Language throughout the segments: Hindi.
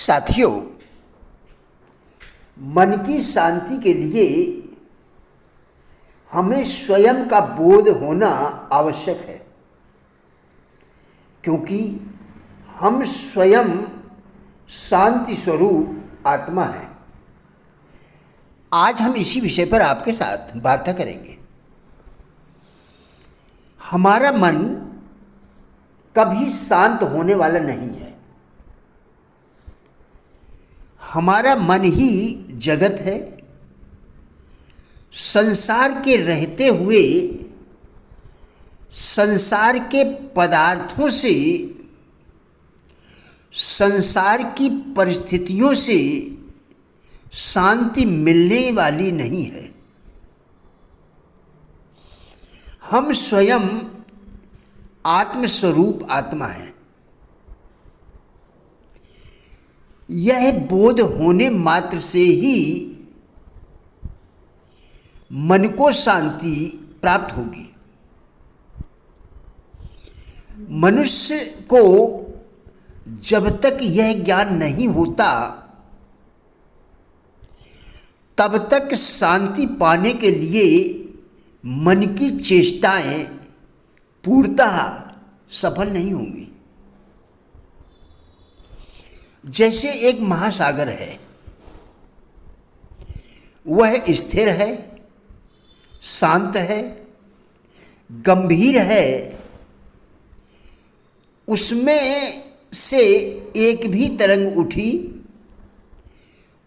साथियों, मन की शांति के लिए हमें स्वयं का बोध होना आवश्यक है, क्योंकि हम स्वयं शांति स्वरूप आत्मा हैं। आज हम इसी विषय पर आपके साथ वार्ता करेंगे। हमारा मन कभी शांत होने वाला नहीं है। हमारा मन ही जगत है। संसार के रहते हुए संसार के पदार्थों से, संसार की परिस्थितियों से शांति मिलने वाली नहीं है। हम स्वयं आत्मस्वरूप आत्मा हैं। यह बोध होने मात्र से ही मन को शांति प्राप्त होगी। मनुष्य को जब तक यह ज्ञान नहीं होता, तब तक शांति पाने के लिए मन की चेष्टाएं पूर्णतः सफल नहीं होंगी। जैसे एक महासागर है, वह स्थिर है, शांत है, गंभीर है। उसमें से एक भी तरंग उठी,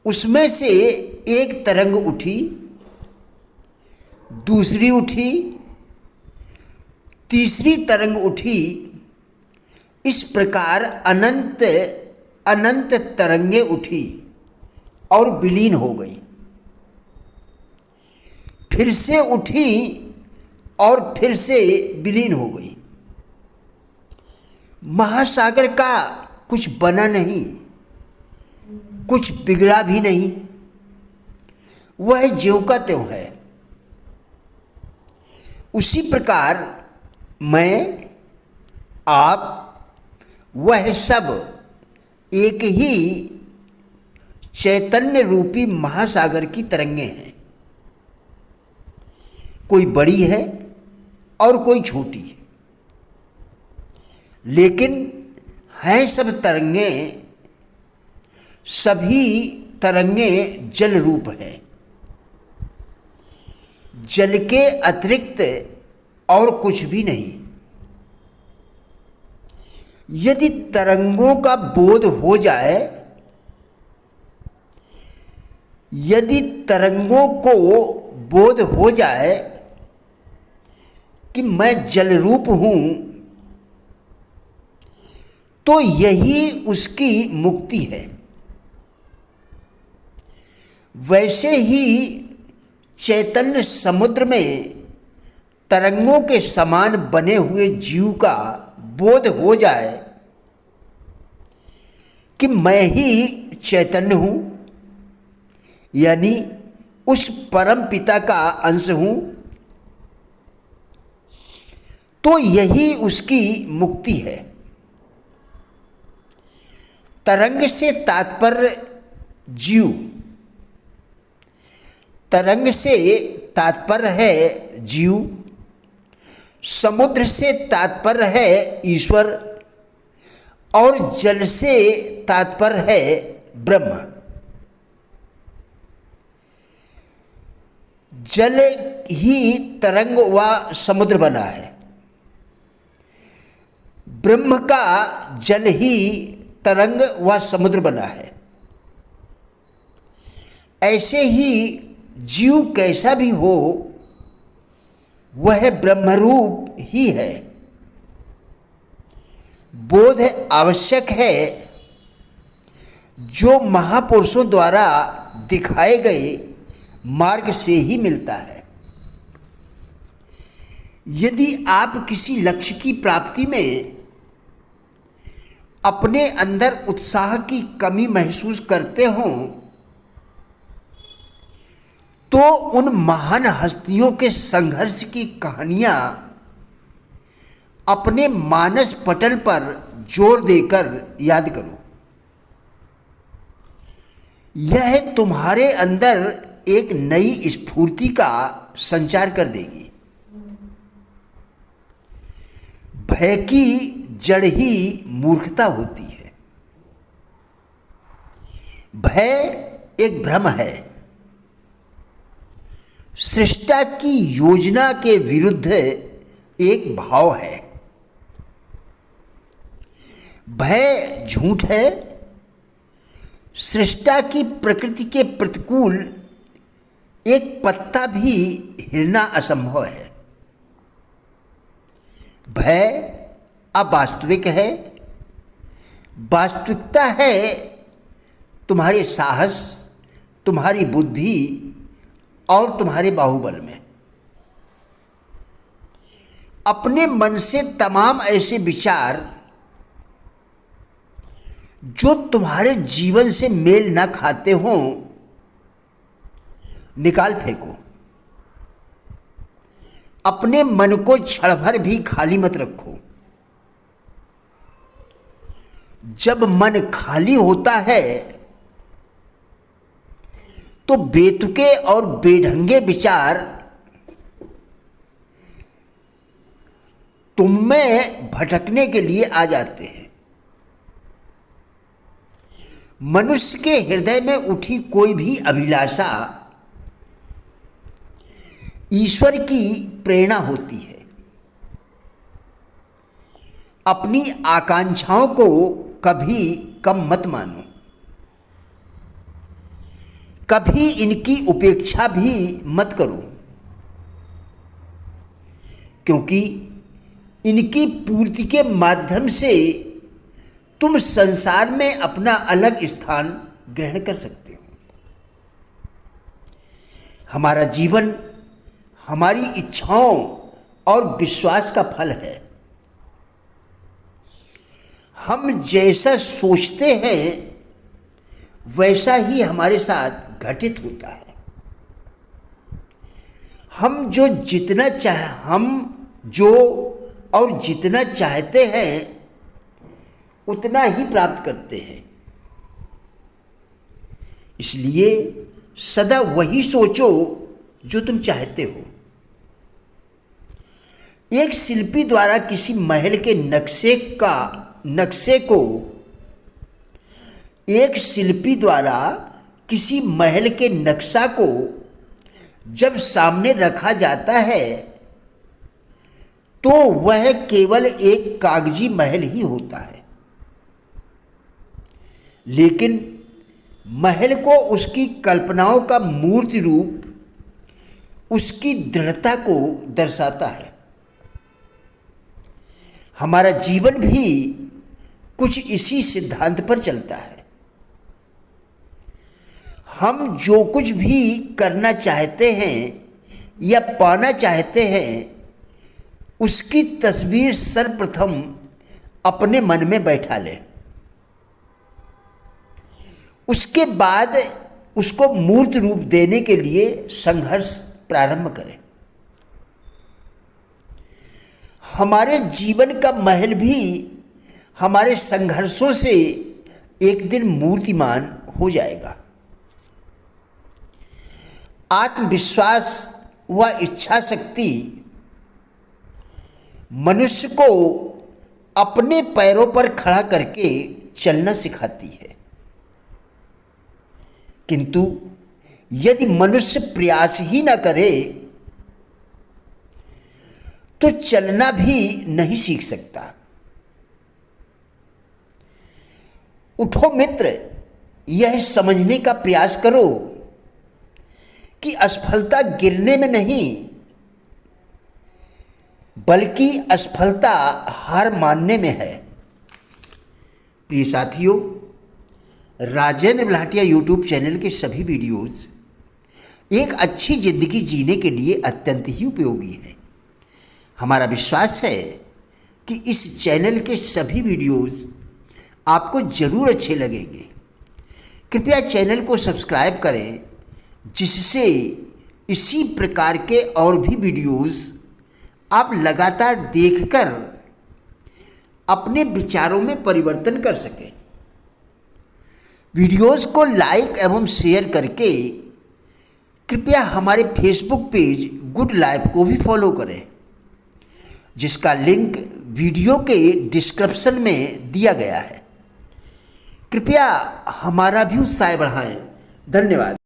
उसमें से एक तरंग उठी, दूसरी उठी, तीसरी तरंग उठी। इस प्रकार अनंत अनंत तरंगे उठी और विलीन हो गई। फिर से उठी और फिर से विलीन हो गई। महासागर का कुछ बना नहीं, कुछ बिगड़ा भी नहीं, वह ज्यों का त्यों है। उसी प्रकार मैं, आप, वह सब एक ही चैतन्य रूपी महासागर की तरंगें हैं। कोई बड़ी है और कोई छोटी, लेकिन हैं सब तरंगें, सभी तरंगें जल रूप है। जल के अतिरिक्त और कुछ भी नहीं। यदि तरंगों का बोध हो जाए, यदि तरंगों को बोध हो जाए कि मैं जल रूप हूं, तो यही उसकी मुक्ति है। वैसे ही चैतन्य समुद्र में तरंगों के समान बने हुए जीव का बोध हो जाए कि मैं ही चैतन्य हूँ, यानी उस परम पिता का अंश हूँ, तो यही उसकी मुक्ति है। तरंग से तात्पर्य जीव, तरंग से तात्पर्य है जीव, समुद्र से तात्पर्य है ईश्वर, और जल से तात्पर्य है ब्रह्म। जल ही तरंग व समुद्र बना है। ब्रह्म का जल ही तरंग व समुद्र बना है। ऐसे ही जीव कैसा भी हो, वह ब्रह्मरूप ही है। बोध आवश्यक है, जो महापुरुषों द्वारा दिखाए गए मार्ग से ही मिलता है। यदि आप किसी लक्ष्य की प्राप्ति में अपने अंदर उत्साह की कमी महसूस करते हों, तो उन महान हस्तियों के संघर्ष की कहानियां अपने मानस पटल पर जोर देकर याद करो। यह तुम्हारे अंदर एक नई स्फूर्ति का संचार कर देगी। भय की जड़ ही मूर्खता होती है। भय एक भ्रम है, सृष्टा की योजना के विरुद्ध एक भाव है। भय झूठ है, सृष्टा की प्रकृति के प्रतिकूल एक पत्ता भी हिलना असंभव है। भय अवास्तविक है, वास्तविकता है तुम्हारे साहस, तुम्हारी बुद्धि और तुम्हारे बाहुबल में। अपने मन से तमाम ऐसे विचार जो तुम्हारे जीवन से मेल न खाते हों निकाल फेंको। अपने मन को क्षण भर भी खाली मत रखो। जब मन खाली होता है तो बेतुके और बेढंगे विचार तुम में भटकने के लिए आ जाते हैं। मनुष्य के हृदय में उठी कोई भी अभिलाषा ईश्वर की प्रेरणा होती है। अपनी आकांक्षाओं को कभी कम मत मानो, कभी इनकी उपेक्षा भी मत करो, क्योंकि इनकी पूर्ति के माध्यम से तुम संसार में अपना अलग स्थान ग्रहण कर सकते हो। हमारा जीवन हमारी इच्छाओं और विश्वास का फल है। हम जैसा सोचते हैं वैसा ही हमारे साथ घटित होता है। हम जितना चाहते हैं उतना ही प्राप्त करते हैं। इसलिए सदा वही सोचो जो तुम चाहते हो। एक शिल्पी द्वारा किसी महल के नक्शा को जब सामने रखा जाता है तो वह केवल एक कागजी महल ही होता है, लेकिन महल को उसकी कल्पनाओं का मूर्त रूप उसकी दृढ़ता को दर्शाता है। हमारा जीवन भी कुछ इसी सिद्धांत पर चलता है। हम जो कुछ भी करना चाहते हैं या पाना चाहते हैं उसकी तस्वीर सर्वप्रथम अपने मन में बैठा लें। उसके बाद उसको मूर्त रूप देने के लिए संघर्ष प्रारंभ करें। हमारे जीवन का महल भी हमारे संघर्षों से एक दिन मूर्तिमान हो जाएगा। आत्मविश्वास व इच्छा शक्ति मनुष्य को अपने पैरों पर खड़ा करके चलना सिखाती है, किंतु यदि मनुष्य प्रयास ही न करे तो चलना भी नहीं सीख सकता। उठो मित्र, यह समझने का प्रयास करो कि असफलता गिरने में नहीं बल्कि असफलता हार मानने में है। प्रिय साथियों, राजेंद्र बल्हाटिया यूट्यूब चैनल के सभी वीडियोस एक अच्छी ज़िंदगी जीने के लिए अत्यंत ही उपयोगी हैं। हमारा विश्वास है कि इस चैनल के सभी वीडियोस आपको ज़रूर अच्छे लगेंगे। कृपया चैनल को सब्सक्राइब करें, जिससे इसी प्रकार के और भी वीडियोस आप लगातार देखकर अपने विचारों में परिवर्तन कर सकें। वीडियोस को लाइक एवं शेयर करके कृपया हमारे फेसबुक पेज गुड लाइफ को भी फॉलो करें, जिसका लिंक वीडियो के डिस्क्रिप्शन में दिया गया है। कृपया हमारा भी उत्साह बढ़ाएं। धन्यवाद।